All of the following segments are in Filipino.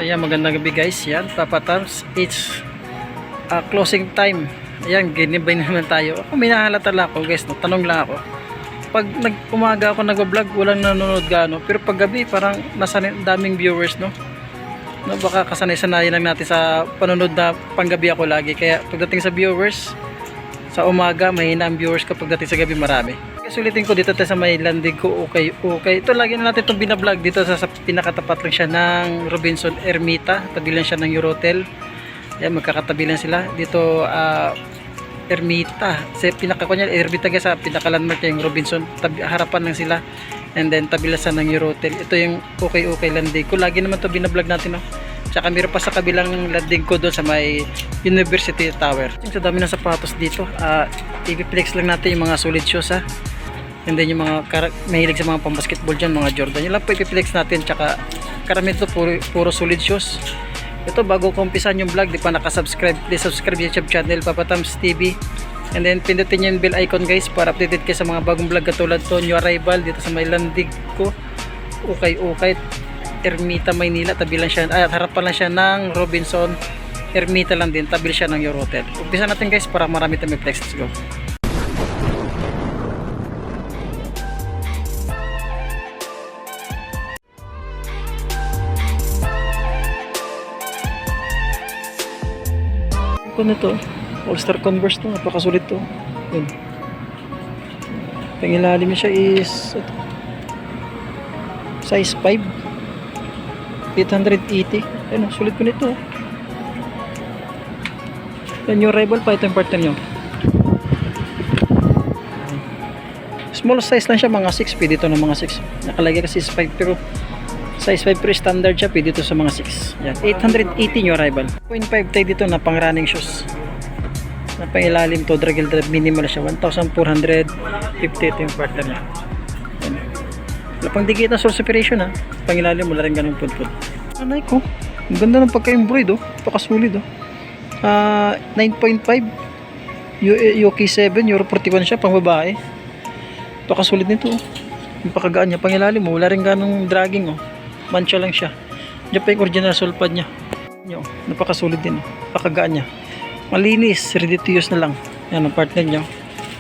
Ayan, magandang gabi guys. Yan, Papa Tams. It's closing time. Ayan, ginibay naman tayo. Ako minahalata lang ako guys, no? Tanong lang ako. Pag umaga ako nagbablog, walang nanonood gaano. Pero pag gabi, parang nasa daming viewers, no? No, baka kasanay-sanayan lang natin sa panonood na panggabi ako lagi. Kaya pagdating sa viewers, sa umaga, mahina ang viewers ko. Pagdating sa gabi, marami. Sulitin ko dito tayo sa may landig ko. Okay. Ito lagi na natin itong binablog dito sa pinakatapat lang siya ng Robinson Ermita. Tabi lang siya ng Eurotel. Yan, magkakatabi lang sila dito. Ermita sa pinakakunya Ermita guys, sa pinaka-landmark yung Robinson. Harapan lang sila. And then tabi lang siya ng Eurotel. Ito yung okay landig ko. Lagi naman ito binablog natin, no? Tsaka meron pa sa kabilang landing ko doon sa may University Tower. Sa dami ng sapatos dito, i-flex lang natin yung mga solid shoes, ha. And then yung mga mahilig sa mga pambasketball dyan, mga Jordan, yun lang po i-flex natin. Tsaka karamihan ito puro solid shoes. Ito, bago ko umpisan yung vlog, di pa nakasubscribe, please subscribe sa YouTube channel Papa Tams TV. And then pindutin nyo yung bell icon guys para updated kayo sa mga bagong vlog katulad to, new arrival dito sa may landig ko. Okay Ermita, Maynila. Tabi lang siya, harapan lang siya ng Robinson Ermita lang din, tabi siya ng Eurotel. Umpisa natin guys para marami tayong flex. Let's go. Ano to? All-Star Converse to, napakasulit to. Yun. Pangilalim siya is ito, size 5, 880. Ayun, sulit ko nito. Yan yung rival pa, ito yung partner nyo. Small size lang siya, mga 6. Pwede ito ng mga 6. Nakalagay kasi is 5, pero size 5 pero standard siya, pwede ito sa mga 6. Yan, 880 yung rival. 0.5 tayo dito na pang running shoes. Na pang ilalim to, draggle drive, minimal siya. 1,450 ito yung partner niya. Yan. Wala pang digit na source operation, ha. Pang ilalim, wala rin ganun pud-pud. Anay ko. Ang ganda ng pagka-embroid, oh. Pakasulid, oh. 9.5 UK7, Euro 41 siya, pang babae. Pakasulid nito, oh. Yung pakagaan niya, pang ilalim, oh. Wala rin ganung dragging, oh. Mancha lang siya. Diyan pa yung original sole pad niya. Yo, napakasulit din, oh. Pakagaan niya. Malinis, ready to use na lang. Yan ang partner niya.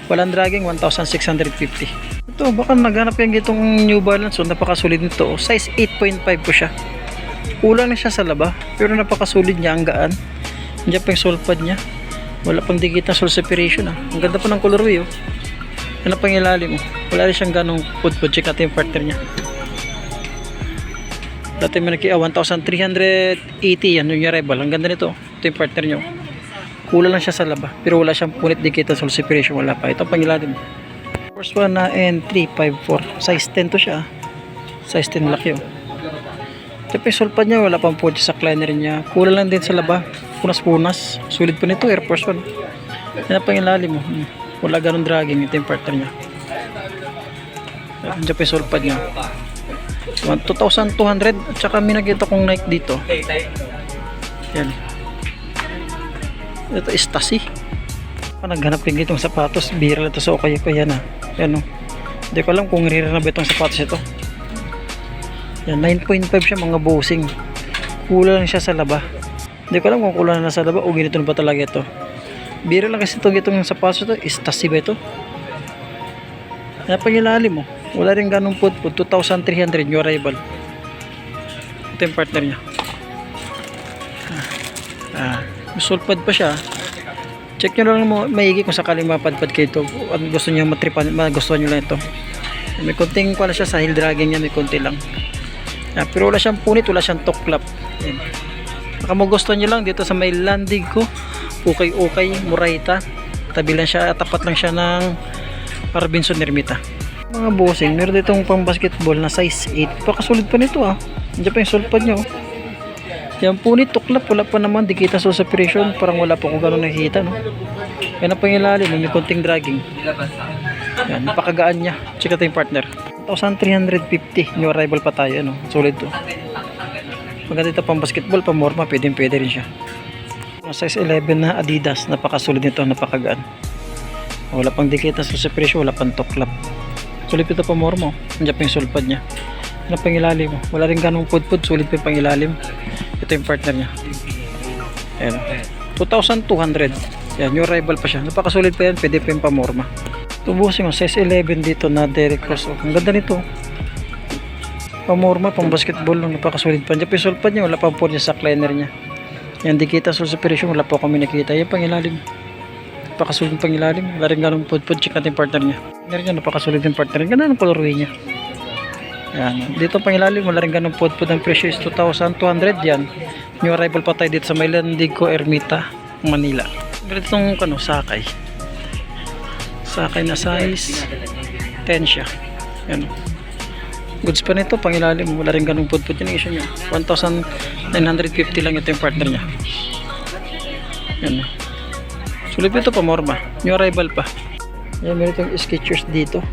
Walang dragging, 1,650. Ito, baka naghanap yung itong New Balance, so napakasulit nito. Size 8.5 po siya. Kulang na siya sa laba, pero napakasulit niya, ang gaan. Diyan pa yung sole pad niya. Wala pang digit na sole separation, ah. Ang ganda pa ng colorway, oh. Ano pang ilalim, oh. Wala rin siyang ganong pud-pud. Check natin yung partner niya. Dati may naki 1,380 yan yung rival. Ang ganda nito. Ito yung partner nyo. Kulang lang siya sa laba, pero wala siyang punit dikita sole separation. Wala pa. Ito ang pangilalim. First one na N354. Size 10 to siya. Size 10 laki, oh. Ito pa yung sole pad niya. Wala pang punit sa cleaner niya. Kulang lang din sa laba. Punas-punas. Sulit pa nito. Air Force One. Yan ang pangilalim, oh. Wala ganun dragging. Ito yung partner niya. Diyan pa yung sole pad niya. 2,200 at saka may nakita kong Nike dito. Yan. Ito is Stasi. Naghanap din itong sapatos. Bira lang ito sa okay ko. Yan, yan, hindi ko alam kung rira na ba itong sapatos ito. Yan, 9.5 siya, mga bossing. Kulang lang siya sa laba. Hindi ko alam kung kulang na sa laba o ganito na ba talaga ito. Bira lang kasi itong sapatos ito. Is Stasi ba ito? Yan pa yung ilalim, oh. Wala rin ganong pud-pud. 2,300 yung arrival. Ito yung partner niya. Sulpad pa siya. Check nyo lang maigi kung sakaling mapadpad kayo ito. At gusto nyo matripan, magustuhan nyo lang ito. May konting pala siya sa heel dragging niya. May konti lang. Pero wala siyang punit. Wala siyang toklap. Baka magustuhan nyo lang dito sa may landig ko. Okay. Murayta. Tabi lang siya. Tapat lang siya ng Robinson Ermita. Mga bossing, meron ditong pang basketball na size 8. Pakasulit pa nito, ah. Diyan pa yung sole pad nyo. Yan punit, tuklap, wala pa naman dikita sa separation, parang wala pa kung gano'n nakikita, no? Yan ang pangilalim, may konting dragging. Yan, napakagaan niya. Check natin yung partner. 1,350, new arrival pa tayo, ano? Solid to. Maganda ito pang basketball, pang morma, pwede rin siya. Size 11 na Adidas, napakasolid nito, napakagaan. Wala pang dikita sa separation, wala pang tuklap. Solid ito pang morma, nandiyan pa yung sole pad niya. na pangilalim. Wala rin ganong pudpud, sulit pa yung pangilalim. Ito yung partner niya. Ayan. 2,200. Yan, new arrival pa siya. Napakasulit pa yan, pwede pa yung pamorma. Tubusin mo, size 11 dito na Derek Cross. Ang ganda nito. Pamorma, pang basketball. Napakasulit pa. Diyan pa yung sulpad niya, wala pa po niya sa cleaner niya. Yan, di kita sa operation, wala po kami nakita. Yan, pangilalim. Napakasulit yung pangilalim. Wala rin ganong pudpud, check natin yung partner niya. Napakasulit yung partner niya. Ganda ng colorway niya. Yan. Dito pangilalim, wala rin ganong pudpud. Ang presyo is 2,200 yan. New arrival pa tayo dito sa Maylandico, Ermita, Manila. Ganito itong sakay. Sakay na size 10 siya. Yan. Goods pa nito, pangilalim. Wala rin ganong pudpud. Yan ang issue niya. 1,950 lang ito yung partner niya. Yan. Sulit ito pa, morma. New arrival pa. Yan, meron itong Skechers dito.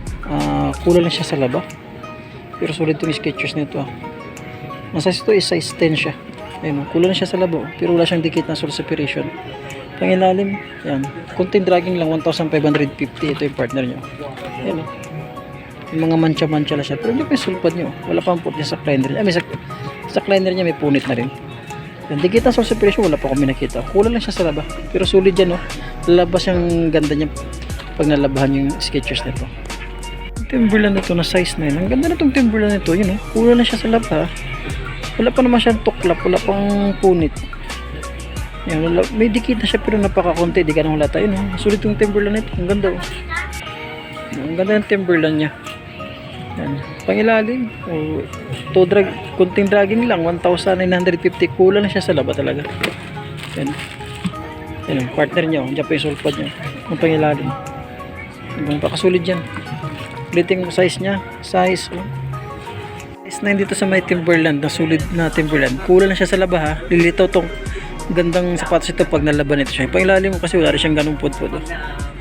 Kulang lang siya sa laba. Pero sulit itong Skechers nito. Ang size ito is size 10 siya. Ayun, kulang na siya sa labo. Pero wala siyang dikit na sole separation. Pangilalim, yan. Kunting dragging lang, 1,550. Ito yung partner nyo. Yan, yung mga mancha-mancha lang siya. Pero hindi pa yung sulpad nyo. Wala pang put niya sa cleaner niya. Sa cleaner niya may punit na rin. Yan, dikit na sole separation, wala pa kami nakita. Kulang lang siya sa laba. Pero sulit yan, no. Lalabas yung ganda niya pag nalabahan yung Skechers nito. Timberland nito na size 9. Ang ganda na itong Timberland nito. Yun, kulang na siya sa laba. Wala pa naman siyang tuklap, wala pang punit. Yan, may dikit na siya pero napakakunti, di ka nang wala tayo. Sulit yung Timberland nito, ang ganda. Ang ganda ng Timberland niya. Yan. Pangilalim, kunting dragging lang, 1,950. Kulang na siya sa laba talaga. Yan. Yan, partner niya, dyan pa yung sulpad niya. Ang pangilalim. Napakasulit dyan. Ulitin yung size niya, size 9 dito sa may Timberland, na sulit na Timberland. Kulang na siya sa laba, ha. Lilitaw tong gandang sapatos ito pag nalaban ito siya. Pangilalim mo kasi wala rin siyang ganung pudpud.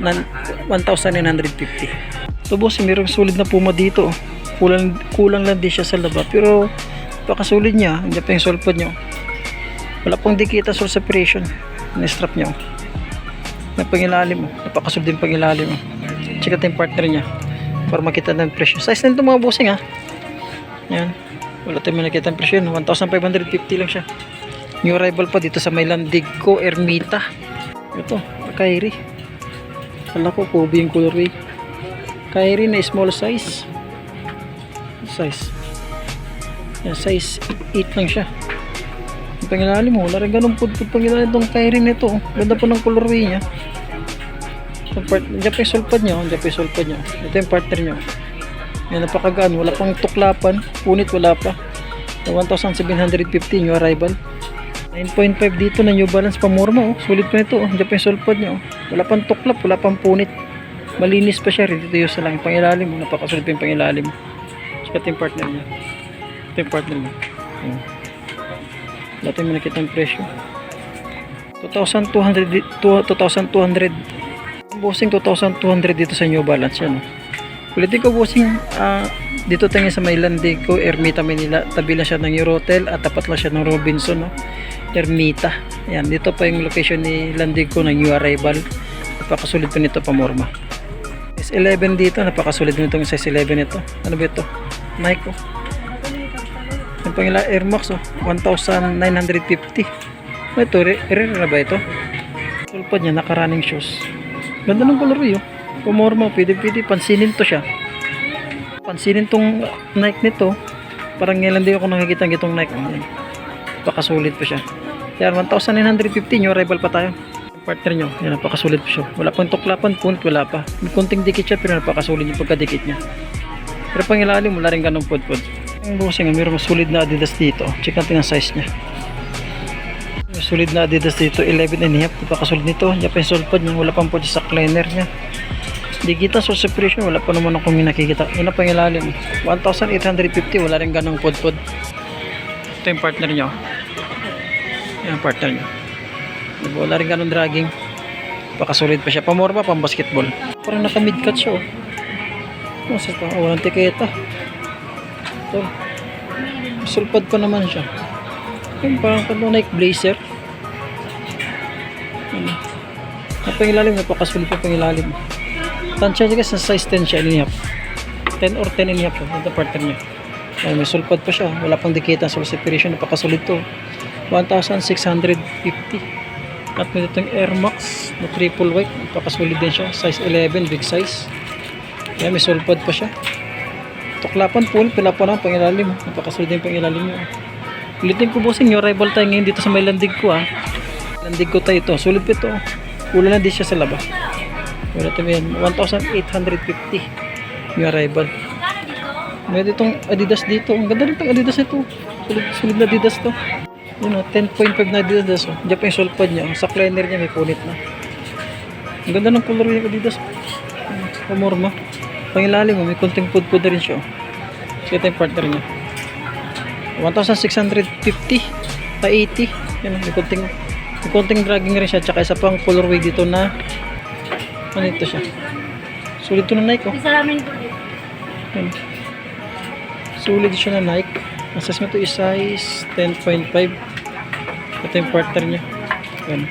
1,950. Tapos mayroong sulit na Puma dito. Kulang lang din siya sa laba. Pero pakasulit niya. Hindi pa yung sulpad nyo. Wala pang dikita sole separation. Na-strap nyo. Pangilalim mo. Napakasulit din pangilalim mo. Check natin yung partner niya para makita ng presyo. Size na ito mga bossing, ha. Yan. Wala tayong nakita ang presyo. 1,550 lang siya. New arrival pa dito sa Maylandico, Ermita. Ito, Kyrie. Wala ko, Kobe yung colorway. Kyrie na small size. Yan, size 8 lang siya. Ang pangilalim mo, wala rin ganun pudpud pangilalim itong Kyrie nito. Ganda po ng colorway niya. Diyan pa yung sulpad nyo. Ito yung partner nyo. Yan, napakagaan. Wala pang tuklapan. Punit, wala pa. 1,750 new arrival. 9.5 dito na New Balance pamorma. Sulit pa ito. Diyan pa yung sulpad nyo. Wala pang tuklap, wala pang punit. Malinis pa siya. Dito yung sa lang. Pangilalim. Napakasulit pa yung pangilalim. Check yung partner niya. Ito yung partner niya. Dati mo nakita ang presyo. 2,200. Bossing 2,200 dito sa New Balance yan. Ulitin ko, bossing, dito tayo sa Maylandico, Ermita, Manila. Tabi lang siya ng Eurotel at tapat lang siya ng Robinson, no? Ermita. Ayan, dito pa yung location ni Landico ng new arrival. Napakasulit po nito pamorma. Size 11 dito, napakasulit nito yung size 11 ito. Ano ba ito? Nike, oh. Yung pangila Air Max, oh. 1,950. Ito, rare na ba ito? Sulpad niya, naka-running shoes. Ganda ng color, oh. Pamorma, pwede, pansinin to siya. Pansinin tong Nike nito. Parang ngayon din ako nakikita itong Nike. Napakasulit pa siya. Yan, 1,950, new arrival pa tayo. Partner nyo, yan, napakasulit pa siya. Wala pang tuklapan, wala pa. May kunting dikit siya, pero napakasulit yung pagkadikit niya. Pero pang ilalim, wala rin ganong pudpud. Ang bossing, mayroong solid na Adidas dito. Check natin ang size niya. May solid na Adidas dito, 11.5. Napakasulit nito. Yan pa yung sulpad niya, wala pang pudpud sa cleaner niya. Di kita sa separation, wala pa naman akong nakikita. Yan na pang ilalim. 1,850, wala rin ganong pudpud. Ito yung partner nyo. Yan partner nyo. Wala rin ganong dragging. Pakasulit pa siya. Pamorma, pang basketball. Parang naka mid-cut siya, oh. Masa ito? Oh, walang tiketa. Ito. Sulpad pa naman siya. Yung parang Nike blazer. Napangilalim, napakasulit pa pangilalim. Tansya siya kasi sa size 10 siya, 10 or 10 and a half. Ito partner niya. Ay, may sulpad pa siya. Wala pang dikit ang sole separation. Napakasolid to. 1,650. At may itong Air Max na triple white. Napakasolid din siya. Size 11, big size. Ayan, may sulpad pa siya. Tuklapan full, pila po na pangilalim. Napakasolid din pangilalim nyo. Ulitin ko bossing, yung arrival tayo ngayon dito sa may landig ko ha. Landig ko tayo ito. Solid pa ito. Wala na din siya sa labas. Wala ito yan. 1,850 yung arrival. May ditong Adidas dito. Ang ganda rin itong Adidas ito. Solid na Adidas to. Yun o, 10.5 na Adidas o. Diyan pa yung sulpad niya. Sa liner niya may punit na. Ang ganda ng color yung Adidas. Pamorma. Pangilalim mo, may konting pudpud na rin siya. So ito yung partner niya. 1,650 pa 80. Yan, may konting dragging rin siya. Tsaka isa pang colorway dito na ano ito siya. Sulit ito na Nike oh. Yan. Sulit siya na Nike. Ang size mo ito is size 10.5. Ito yung partner niya. Yan.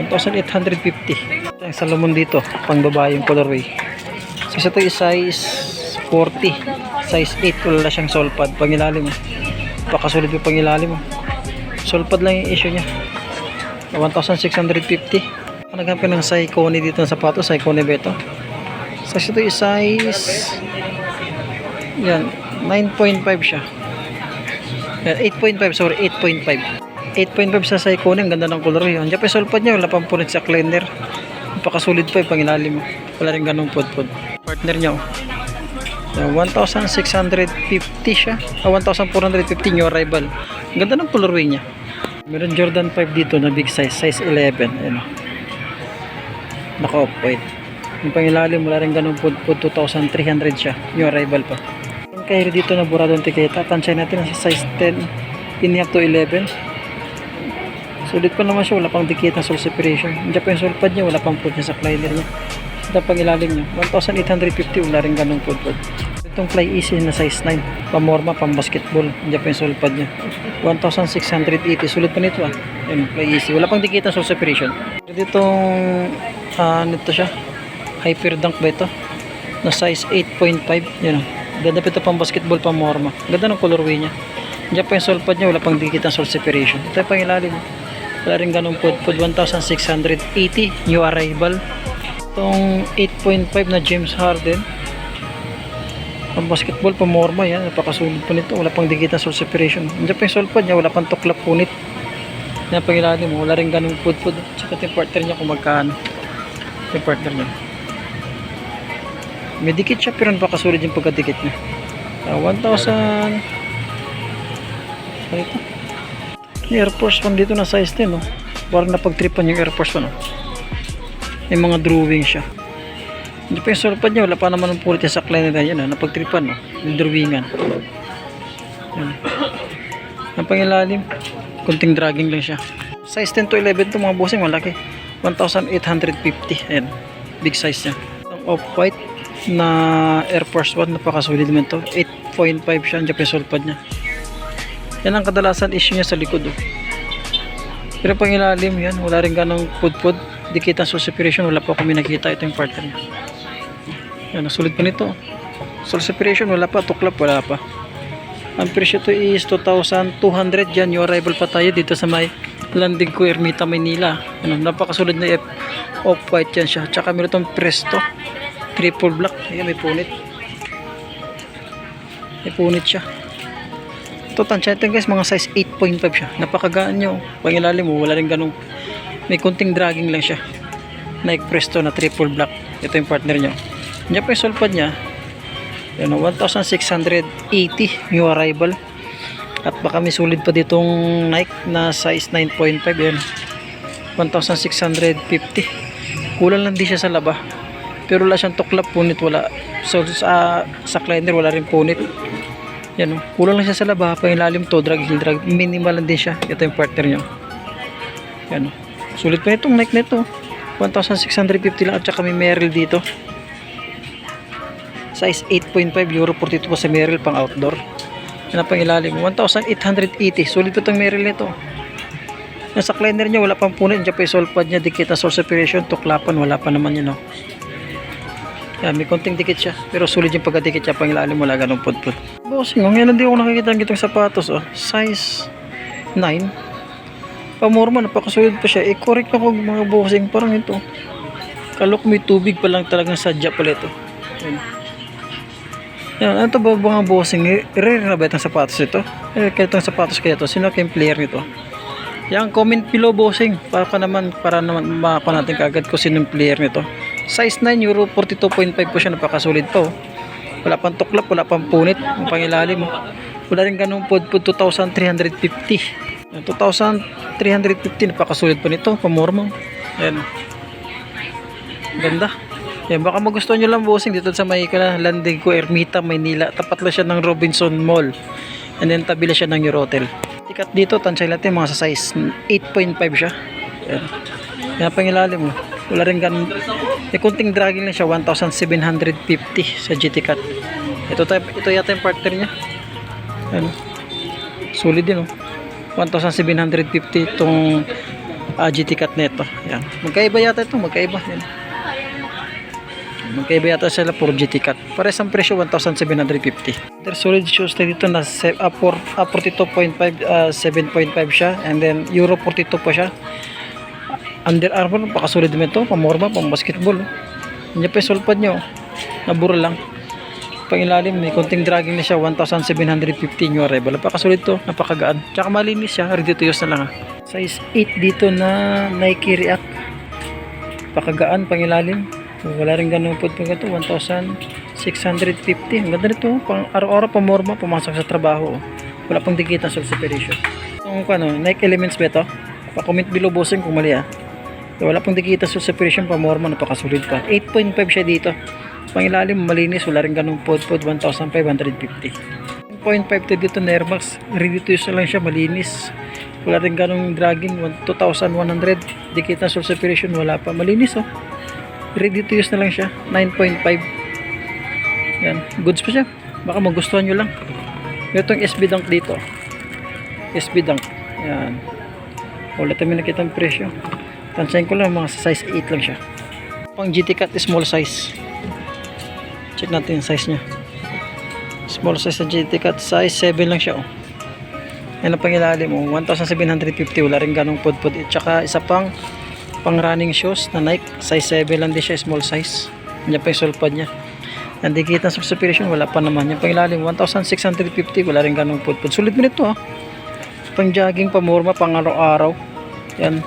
1,850. Ito yung Salomon dito. Pang babae yung colorway. Size ito is size 40. Size 8. Wala siyang solpad. Pangilalim. Pakasolid yung pangilalim. Solpad lang yung issue niya. 1,650. Naghampin ng Saucony dito ng sapatos. Saucony ba ito? Size ito is size yan 9.5 siya. Yan, 8.5 sorry 8.5 sa Saucony. Ang ganda ng color yun. Andiyan pa yung solpad niya. Wala pang punit sa cleaner. Napakasolid pa yung pangilalim. Wala rin ganong pudpud. Partner niya 1,650 siya. 1,450 new arrival. Ang ganda ng colorway niya. Meron Jordan 5 dito na big size. Size 11. Ayan. Naka off-white. Yung pangilalim wala rin ganong pudpud. 2,300 siya. New arrival pa. Yung kahiri dito na buradong tiketa. Tansya natin sa size 10. Inihap to 11. Sulit pa naman siya. Wala pang dikit na sole separation. Hindi pa yung sulpad niya. Wala pang pud niya sa liner niya. Ito pangilalim niya. 1,850. Wala rin ganong pudpud. Itong Fly Easy na size 9. Pamorma, pang basketball. Hindi pa yung sulpad niya. 1,680. Sulit pa nito ah. Yan, Fly Easy. Wala pang dikit na sole separation. Ditong nito siya. Hyper Dunk ba ito? Na size 8.5. Yan. Ganda pa ito pang basketball, pang morma. Ganda ng colorway niya. Diyan pa yung sulpad niya. Wala pang dikit ng sole separation. Ito yung pangilalim. Wala rin ganong pud. 1,680. New arrival. Itong 8.5 na James Harden. Pang basketball, pang morma. Yan. Napakasulid pa nito. Wala pang dikit ng sole separation. Diyan pa yung sulpad niya. Wala pang tuklap punit. Yan pangilalim. Wala rin ganong pud. Tsaka yung partner niya kung magkano. Yung partner niya. May dikit siya pero napakasolid yung pagkadikit niya. 1,000. Ano ito? Air Force 1 dito na size 10 no? Parang napagtripan yung Air Force 1 no? May mga drawing siya. Hindi pa yung sulpad niya. Wala pa naman ang pulit sa kleiner na yan. Napagtripan no? Yung drawingan. Yan. Ang pangilalim. Kunting dragging lang siya. Size 10 to 11 to mga bossing. Malaki. 1,850. Ayan. Big size niya. Ang off-white na Air Force 1. Napakasolid naman to. 8.5 siya. Andiyan pa yung sulpad niya. Yan ang kadalasan issue niya sa likod. Oh. Pero pang ilalim yan. Wala rin ganong pudpud. Dikit ang sole separation. Wala pa kami nakita. Ito yung partner niya. Yan. Sulit pa nito. Sole separation. Wala pa. Tuklap. Wala pa. Ang presyo to is 2,200 yan. Yung arrival pa tayo dito sa may landing ko Ermita, Manila. Ano, napakasulid na off-white yan siya. Tsaka meron itong Presto. Triple black. Ayan, may punit. May punit siya. Ito, tansya ito guys, mga size 8.5 siya. Napakagaan nyo. Pangilalim mo, wala rin ganun. May kunting dragging lang siya. Nike Presto na triple black. Ito yung partner nyo. Diyan pa yung sulpad niya. Yan, 1,680 new arrival. At baka may sulit pa ditong Nike na size 9.5. Yan. 1,650. Kulang lang din siya sa laba. Pero wala siyang tuklap, punit wala. So sa cleaner wala rin punit. Yan o. Kulang lang siya sa laba. Pangilalim to, drag. Minimal lang din siya. Ito yung partner nyo. Yan o. Sulit pa itong Nike nito. 1,650 lang. At saka may Merrell dito. Size 8.5 euro 42 po sa Merrell pang outdoor. Yan ang pangilalim. 1,880. Sulit pa itong Merrell nito. Yan sa cleaner niya. Wala pang punit. Diyan pa yung sulpad niya. Dikit na sole separation. Tuklapan. Wala pa naman yun o. Yan, may konting dikit siya. Pero sulit yung pagkadikit siya. Pang ilalim wala ganun pudpud. Bossing, ngayon hindi ako nakikita ang gitong sapatos. Oh. Size 9. Pamorma, napakasulit pa siya. Correct ako mga bossing. Parang ito. Kalok may tubig pa lang talagang sadya pala ito. Yan. Yan, ano ito ba mga bossing? Rare na ba itong sapatos ito? Kaya itong sapatos kaya ito. Sino kayong player nito? Yan, comment below bossing. Para naman makakuha natin kaagad kung sino yung player nito. Size 9 euro, 42.5 po siya. Napakasulit po. Wala pang tuklap, wala pang punit. Ang pangilalim mo. Wala rin ganun po 2,350. 2,350. Napakasulit po nito. Pamorma. Yan. Ganda. Yan, baka magustuhan nyo lang bossing dito sa may landing ko, Ermita, Maynila. Tapat lang siya ng Robinson Mall. And then tabi lang siya ng Eurotel. Tikat dito, tansay natin mga sa size 8.5 siya. Yan. Yan pangilalim mo. Wala rin ganun. May kunting dragging lang siya, 1,750 sa GT Cut. Ito yata yung partner niya. Yan. Solid din, oh. 1,750 itong GT Cut neto. Yan. Magkaiba yata ito, magkaiba. Yan. Magkaiba yata sila for GT Cut. Pares ang presyo 1,750. There's solid shoes na dito na 42.5, 7.5 siya. And then Euro 42 pa siya. Under Armour, pakasulit din ito. Pamorma, pang basketball. Hindi pa yung sulpad nyo. Nabura lang. Pangilalim, may konting dragging na siya. 1,750 new arrival. Napakasulit to, napakagaan. Tsaka malinis siya. Ready to use na lang. Size 8 dito na Nike React. Pakagaan, pangilalim. Wala rin ganun po ito. 1,650. Ang ganda nito. Pang araw-araw pamorma, pumasok sa trabaho. Wala pang dikit ang soul separation. Itong Nike Elements ba ito? Pa-comment below bossing kung mali ah. Wala pang dikita sa separation, pamorma, napakasulit pa. 8.5 siya dito. Pangilalim, malinis, wala rin ganung pod-pod, 1,550. 1.5 to dito na Air Max. Ready to use lang siya, malinis. Wala rin ganung dragging, 2,100. Dikita sa separation, wala pa. Malinis oh. Ready to use na lang siya, 9.5. Yan, goods pa siya. Baka magustuhan nyo lang. Itong SB Dunk dito. SB Dunk. Yan. Ulit kami nakita ang presyo. Tansayin ko lang, mga size 8 lang siya. Pang GT Cut small size. Check natin yung size nya. Small size na GT Cut, size 7 lang siya oh. Yan ang pangilalim mo, 1,750. Wala rin ganong pod-pod. Tsaka isa pang running shoes na Nike, size 7 lang din siya, small size. Yan pa yung sulpad nya. Nandikita sa separation, wala pa naman. Yung pangilalim, 1,650. Wala rin ganong pod-pod. Sulit mo nito ah. Pang jogging, pamorma, pang araw-araw. Yan.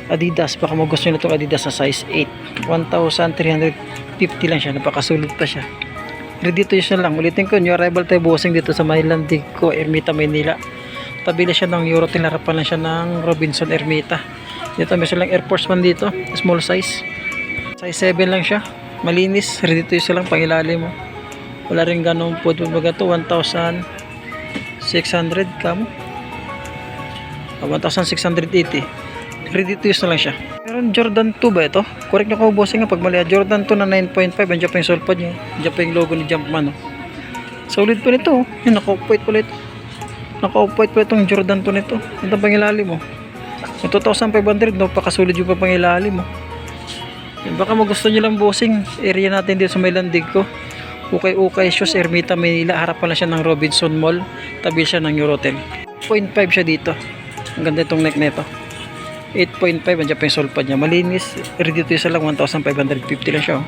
Adidas, baka magustuhan nyo itong Adidas sa size 8. 1,350 lang siya, napakasulit pa siya. Ready to use na lang. Ulitin ko, new arrival tayo bossing dito sa Myland Digco, Ermita, Maynila. Tabi lang siya ng Eurotel, harapan lang siya ng Robinson Ermita. Dito may silang Air Force 1 dito, small size. Size 7 lang siya, malinis, ready to use na lang, pangilalim mo. Wala rin ganong po, baga to 1,600 kamo. 1,680. Ready to use na lang siya. Meron Jordan 2 ba ito? Correct nyo ko bossing nga pag mali. Jordan 2 na 9.5. Andiyan pa yung sulpad nyo. Andiyan pa yung logo ni Jumpman. Oh. Solid pa nito. Yung naka-off-white pala ito. Naka-off-white pala itong Jordan 2 nito. Ito pang ilalim mo. Yung 2,500. No, pakasulit yung pang ilalim mo. Baka magusto nyo lang bossing. Area natin dito sa Myland Digco. Ukay-ukay shoes. Ermita, Maynila. Harapan lang siya ng Robinson Mall. Tabi siya ng Eurotel. 0.5 siya dito. Ang ganda itong neck nito. 8.5, andyan pa yung sulpad niya. Malinis, ready to use lang, 1,550 lang siya. Oh.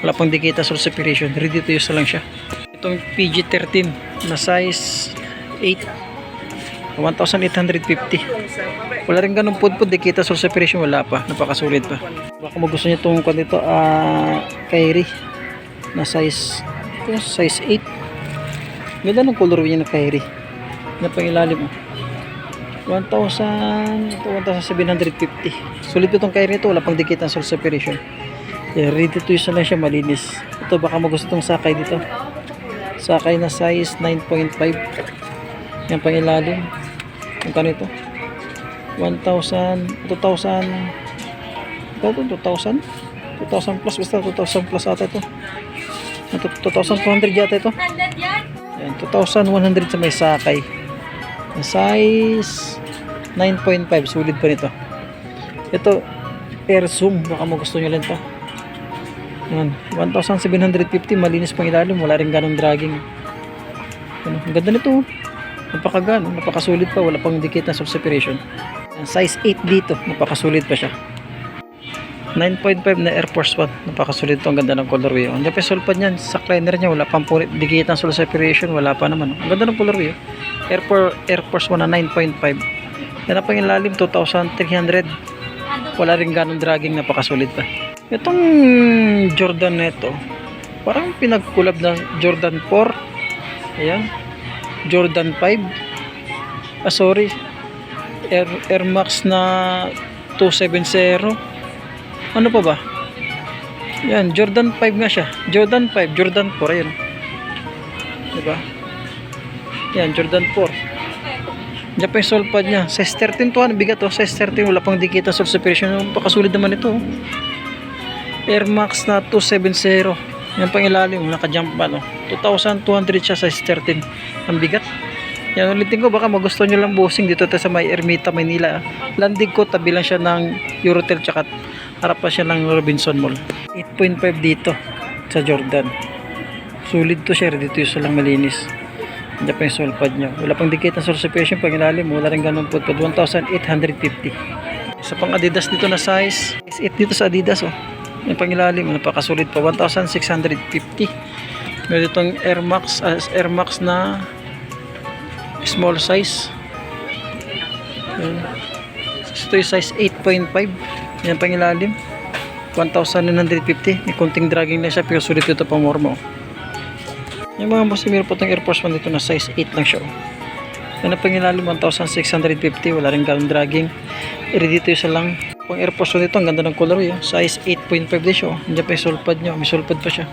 Wala pang dikita soul separation, ready to use lang siya. Itong PG-13 na size 8, 1,850. Wala rin ganun pod-pod, dikita soul separation, wala pa. Napakasulit pa. Baka magusto niyo itong dito, Kyrie na size 8. Ganda ng color niya na Kyrie. Na pang ilalim mo. 1,750. Sulit itong Kyrie nito, wala pang dikit ang soul separation. Yeah, ready to use na lang siya, malinis. Ito baka magusto itong sakay dito. Sakay na size 9.5. Yan pang ilalim. Yung kanito 1,000, 2,000 plus, basta 2,000 plus ata ito. 2,200 yata ito. Yan, 2,100 sa may sakay. Size 9.5, sulit pa nito. Ito Air Zoom, baka magusto nyo lang ito. Yan, 1,750, malinis pang ilalim, wala rin ganong dragging. Ano, ang ganda nito. Napakagano, napakasulit pa, wala pang dikit na soft separation. Yan, size 8 dito, napakasulit pa siya. 9.5 na Air Force 1, napakasulit to, ang ganda ng colorway. Ang dami sulpad niyan, sa liner niya, wala pang dikit ng soft separation, wala pa naman. Ang ganda ng colorway. Air Force 1 na 9.5. Yan ang pang ilalim, 2,300. Wala rin ganong dragging, napakasulit pa. Itong Jordan neto, parang pinagkulab na Jordan 4. Ayan. Jordan 5. Sorry. Air Max na 270. Ano pa ba? Yan, Jordan 5 nga siya. Jordan 5, Jordan 4, ayun. Diba? Yan, Jordan 4. Diyan pa yung sole pad niya. Size 13 to, bigat to. Size 13, wala pang dikita sole separation. Pakasulit naman ito. Air Max na 270. Yan pang ilalim, naka-jump pa, no? 2,200 siya, size 13. Ang bigat. Yan, ulitin ko, baka magusto nyo lang bossing dito sa may Ermita, Manila. Landing ko, tabi lang siya ng Eurotel, tsaka harap pa siya ng Robinson Mall. 8.5 dito sa Jordan. Sulit to siya, dito yung lang malinis. Diyan pa yung sole pad niya. Wala pang dikit na sole separation pang ilalim, wala rin ganun po. 1,850. Isa pang Adidas dito na size 8 dito sa Adidas, oh. Yung pang ilalim, napakasulit pa, 1,650. Meron itong Air Max na small size. Ito yung size 8.5. Yan pang ilalim, 1,950. May konting dragging na siya, pero sulit ito pang mormo. Yung mga boss, meron po itong Air Force 1 dito na size 8 lang siya. Yan ang pang ilalim, 1,650. Wala rin galong dragging. Dito isa lang. Pang Air Force 1 dito, ang ganda ng colorway. Size 8.5 din siya. Diyan pa yung sulpad niya. May sulpad pa siya.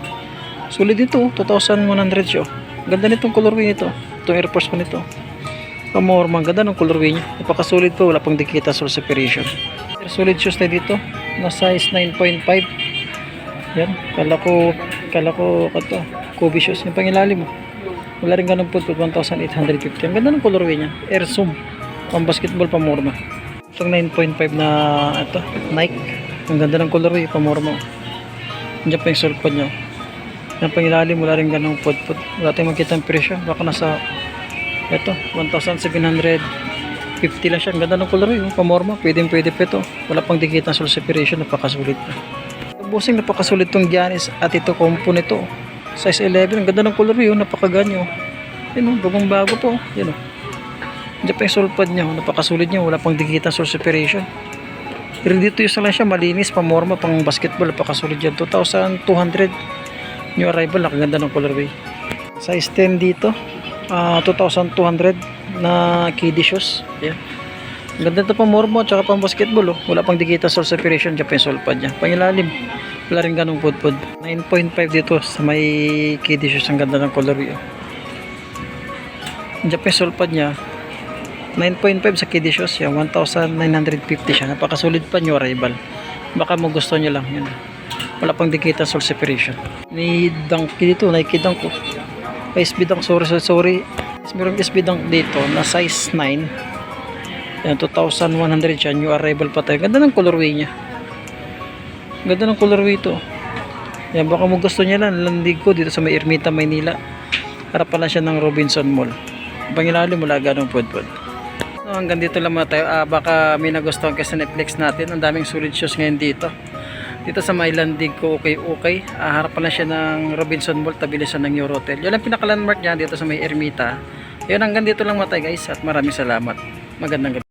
Sulit dito, 2,100 siya. Ganda nitong colorway nito. Itong Air Force 1 nito. Pamorma, ang ganda ng colorway niya. Napakasulit po, wala pang dikita sole separation. Solid shoes na dito, na size 9.5. Yan, kala ko kato, Kobe shoes. Yung pang ilalim mo. Wala rin ganun po, 1,850. Ang ganda ng colorway niya. Air Zoom. Pang basketball, pamorma. Itong 9.5 na ito, Nike. Ang ganda ng colorway, pamorma. Diyan pa yung sulpad niya. Yan pang ilalim, wala rin ganung put-put. Wala tayong makita ang presyo. Baka nasa ito, 1,750 lang siya. Ang ganda ng colorway, pamorma. Pwede pa ito. Wala pang dikit ng sole separation, napakasulit na. Busing, napakasulit tong Giannis at ito compo nito. Size 11, ang ganda ng colorway, napakaganyo. Yan, bagong bago po. Yan, diyan pa yung sulpad niya, napakasulit niya. Wala pang dikit ng sole separation. Pero dito yung lang siya, malinis, pamorma, pang basketball, napakasulit dyan. 2,200. New arrival, nakaganda ng colorway. Size 10 dito, 2,200 na kiddie shoes. Ayan. Ganda ito pang mormo at saka pang basketball. Wala pang dikita sole separation, dyan pa yung sulpad niya. Pangilalim, wala rin ganong pudpud. 9.5 dito sa may kiddie shoes. Ang ganda ng colorway. Dyan pa yung sulpad niya. 9.5 sa kiddie shoes. 1,950 siya. Napakasulit pa, new arrival. Baka magusto nyo lang. Yan. Wala pang dikita sole separation. Ni Donkey dito, Nike Dunk ko. SB Dunk, sorry. Merong SB Dunk dito na size 9. Yan, 2,100 siya. New arrival pa tayo. Ganda ng colorway niya. Ganda ng colorway ito. Yan, baka mo gusto niya lang. Landig ko dito sa may Ermita, Maynila. Harap pala siya ng Robinson Mall. Pangilalim mula ganong pudpud. So, hanggang dito lang muna tayo. Baka may nagustuhan kasi sa Netflix natin. Ang daming solid shoes ngayon dito. Dito sa may Landig ko, okay. Harap pala siya ng Robinson Mall. Tabi siya ng Eurotel. Yun ang pinaka-landmark niya dito sa may Ermita. Yun, hanggang dito lang muna tayo guys. At maraming salamat. Magandang gabi.